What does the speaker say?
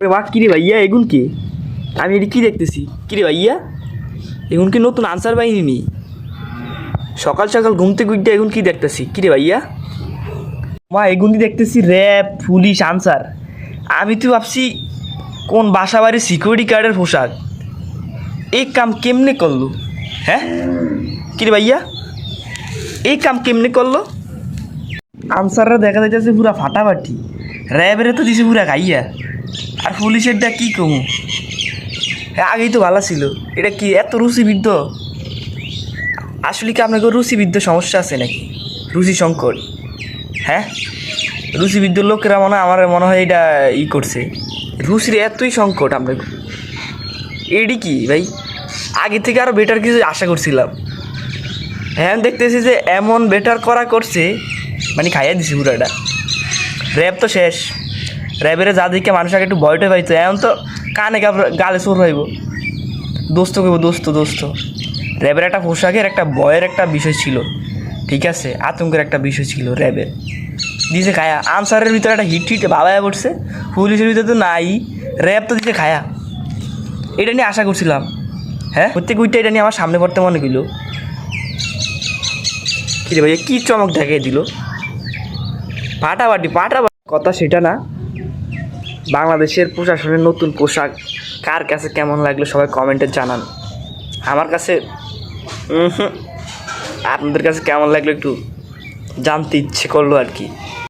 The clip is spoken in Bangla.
বাহ কিরে ভাইয়া এগুন কি? আমি এটি কি দেখতেছি? কিরে ভাইয়া এগুন কি নতুন আনসার বাহিনী নি? সকাল সকাল ঘুমতে গুইতে এগুন কি দেখতেছি? কিরে ভাইয়া মা এগুনই দেখতেছি র্যাব পুলিশ আনসার। আমি তো ভাবছি কোন বাসা বাড়ির সিকিউরিটি গার্ডের পোশাক। এই কাম কেমনে করলো? হ্যাঁ কিরে ভাইয়া এই কাম কেমনে করলো? আনসাররা দেখা যাইতেছে পুরা ফাটাফাটি, র্যাবের তো দিছে পুরা গাইয়া, আর পুলিশেরটা কী কমু? হ্যাঁ আগেই তো ভালো ছিল, এটা কি এত রুচিবিদ্ধ? আসলে কি আপনাকে রুচিবিদ্ধ সমস্যা আছে নাকি? রুচি সংকট? হ্যাঁ রুচিবিদ্ধ লোকেরা মনে হয় এটা করছে। রুচির এতই সংকট আপনাকে? এডি কি ভাই, আগে থেকে আরও বেটার কিছু আশা করছিলাম। হ্যাঁ দেখতেছি যে এমন বেটার করা করছে, মানে খাইয়া দিছি পুরাটা। র্যাব তো শেষ, র্যাবের যা দিকে মানুষ আগে একটু ভয়টা পাইতো, এখন তো কানে গালে চোর হইব। দোস্ত কইব দোস্ত দোস্ত। র্যাবের একটা পোশাকের একটা ভয়ের একটা বিষয় ছিল, ঠিক আছে, আতঙ্কের একটা বিষয় ছিল র্যাবের। দিছে খায়া আনসারের ভিতরে একটা হিট হিট বাবায় পড়ছে, পুলিশের ভিতরে তো নাই, র্যাব তো দিছে খায়া। এটা নিয়ে আশা করছিলাম। হ্যাঁ প্রত্যেক উইটা এটা নিয়ে আমার সামনে পড়তে মনে গেল। কী রে ভাইয়া কী চমক দেখিয়ে দিল? পাটাপাটি কথা সেটা না। বাংলাদেশের প্রশাসনের নতুন পোশাক কার কাছে কেমন লাগলো সবাই কমেন্টে জানান। আমার কাছে আপনাদের কাছে কেমন লাগলো একটু জানতে ইচ্ছে করলো আর কি।